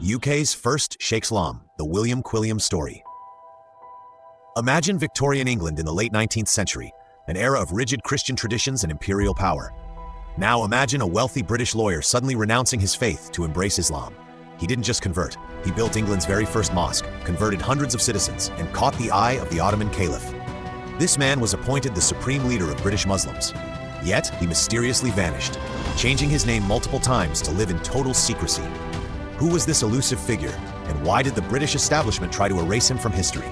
UK's first Sheikh-ul-Islam, the William Quilliam story. Imagine Victorian England in the late 19th century, an era of rigid Christian traditions and imperial power. Now imagine a wealthy British lawyer suddenly renouncing his faith to embrace Islam. He didn't just convert, he built England's very first mosque, converted hundreds of citizens, and caught the eye of the Ottoman Caliph. This man was appointed the supreme leader of British Muslims. Yet, he mysteriously vanished, changing his name multiple times to live in total secrecy. Who was this elusive figure, and why did the British establishment try to erase him from history?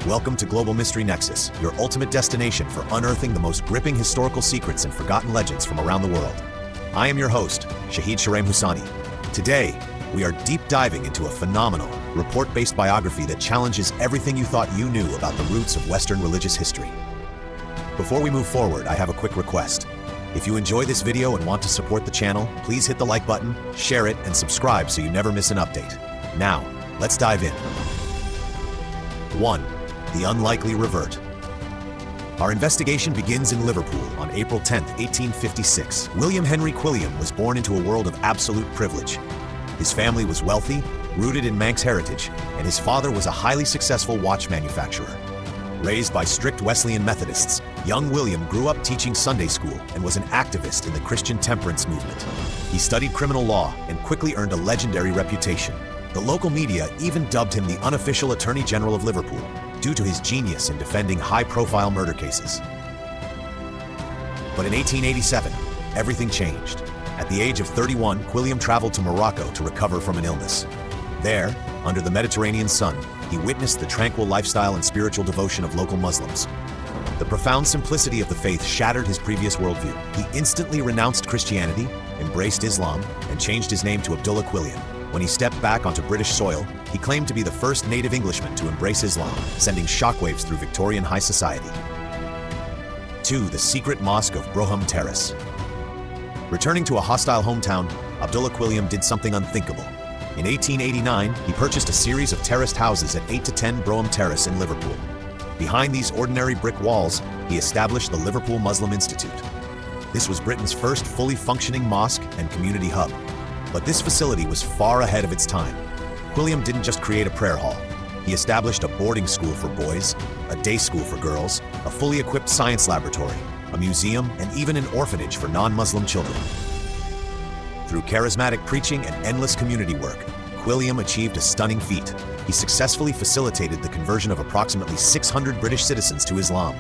Welcome to GlobalMysteryNxus, your ultimate destination for unearthing the most gripping historical secrets and forgotten legends from around the world. I am your host, Shahid. Today, we are deep diving into a phenomenal, report-based biography that challenges everything you thought you knew about the roots of Western religious history. Before we move forward, I have a quick request. If you enjoy this video and want to support the channel, please hit the like button, share it, and subscribe so you never miss an update. Now, let's dive in. 1. The unlikely revert. Our investigation begins in Liverpool on April 10, 1856. William Henry Quilliam was born into a world of absolute privilege. His family was wealthy, rooted in Manx heritage, and his father was a highly successful watch manufacturer. Raised by strict Wesleyan Methodists, young William grew up teaching Sunday school and was an activist in the Christian temperance movement. He studied criminal law and quickly earned a legendary reputation. The local media even dubbed him the unofficial Attorney General of Liverpool, due to his genius in defending high-profile murder cases. But in 1887, everything changed. At the age of 31, Quilliam traveled to Morocco to recover from an illness. There, under the Mediterranean sun, he witnessed the tranquil lifestyle and spiritual devotion of local Muslims. The profound simplicity of the faith shattered his previous worldview. He instantly renounced Christianity, embraced Islam, and changed his name to Abdullah Quilliam. When he stepped back onto British soil, he claimed to be the first native Englishman to embrace Islam, sending shockwaves through Victorian high society. 2. The secret mosque of Brougham Terrace. Returning to a hostile hometown, Abdullah Quilliam did something unthinkable. In 1889, he purchased a series of terraced houses at 8 to 10 Brougham Terrace in Liverpool. Behind these ordinary brick walls, he established the Liverpool Muslim Institute. This was Britain's first fully functioning mosque and community hub. But this facility was far ahead of its time. Quilliam didn't just create a prayer hall. He established a boarding school for boys, a day school for girls, a fully equipped science laboratory, a museum, and even an orphanage for non-Muslim children. Through charismatic preaching and endless community work, Quilliam achieved a stunning feat. He successfully facilitated the conversion of approximately 600 British citizens to Islam.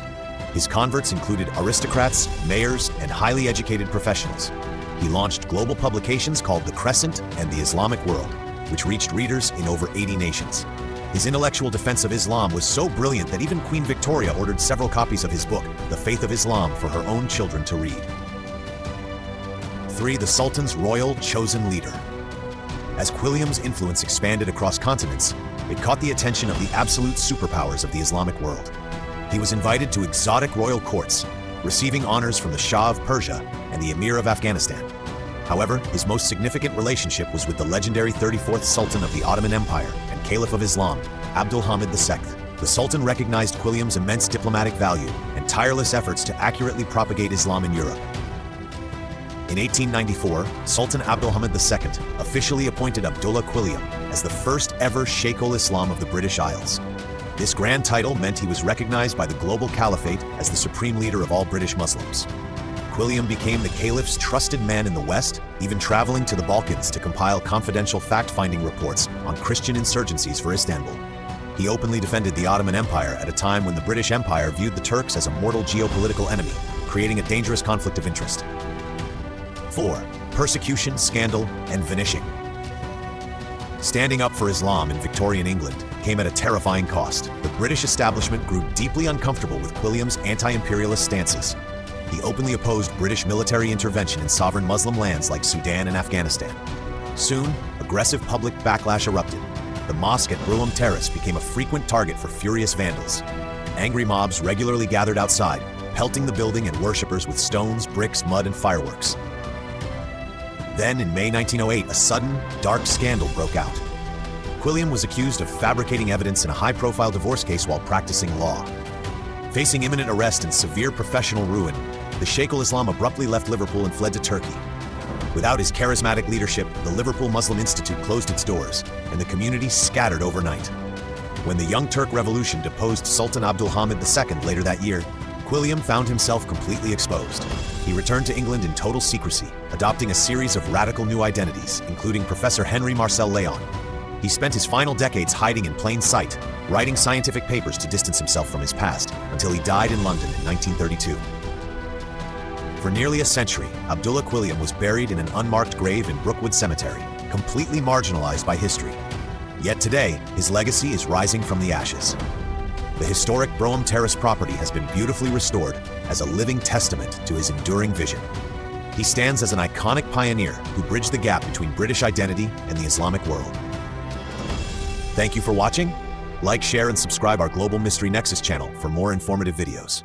His converts included aristocrats, mayors, and highly educated professionals. He launched global publications called The Crescent and The Islamic World, which reached readers in over 80 nations. His intellectual defense of Islam was so brilliant that even Queen Victoria ordered several copies of his book, The Faith of Islam, for her own children to read. 3. The Sultan's royal chosen leader. As Quilliam's influence expanded across continents, it caught the attention of the absolute superpowers of the Islamic world. He was invited to exotic royal courts, receiving honors from the Shah of Persia and the Emir of Afghanistan. However, his most significant relationship was with the legendary 34th Sultan of the Ottoman Empire and Caliph of Islam, Abdulhamid II. The Sultan recognized Quilliam's immense diplomatic value and tireless efforts to accurately propagate Islam in Europe. In 1894, Sultan Abdulhamid II officially appointed Abdullah Quilliam as the first ever Sheikh-ul-Islam of the British Isles. This grand title meant he was recognized by the global caliphate as the supreme leader of all British Muslims. Quilliam became the caliph's trusted man in the West, even traveling to the Balkans to compile confidential fact-finding reports on Christian insurgencies for Istanbul. He openly defended the Ottoman Empire at a time when the British Empire viewed the Turks as a mortal geopolitical enemy, creating a dangerous conflict of interest. 4. Persecution, scandal, and vanishing. Standing up for Islam in Victorian England came at a terrifying cost. The British establishment grew deeply uncomfortable with Quilliam's anti-imperialist stances. He openly opposed British military intervention in sovereign Muslim lands like Sudan and Afghanistan. Soon, aggressive public backlash erupted. The mosque at Brougham Terrace became a frequent target for furious vandals. Angry mobs regularly gathered outside, pelting the building and worshippers with stones, bricks, mud, and fireworks. Then, in May 1908, a sudden, dark scandal broke out. Quilliam was accused of fabricating evidence in a high-profile divorce case while practicing law. Facing imminent arrest and severe professional ruin, the Sheikh-ul-Islam abruptly left Liverpool and fled to Turkey. Without his charismatic leadership, the Liverpool Muslim Institute closed its doors, and the community scattered overnight. When the Young Turk Revolution deposed Sultan Abdul Hamid II later that year, Quilliam found himself completely exposed. He returned to England in total secrecy, adopting a series of radical new identities, including Professor Henry Marcel Léon. He spent his final decades hiding in plain sight, writing scientific papers to distance himself from his past, until he died in London in 1932. For nearly a century, Abdullah Quilliam was buried in an unmarked grave in Brookwood Cemetery, completely marginalized by history. Yet today, his legacy is rising from the ashes. The historic Brougham Terrace property has been beautifully restored as a living testament to his enduring vision. He stands as an iconic pioneer who bridged the gap between British identity and the Islamic world. Thank you for watching. Like, share, and subscribe our Global Mystery Nexus channel for more informative videos.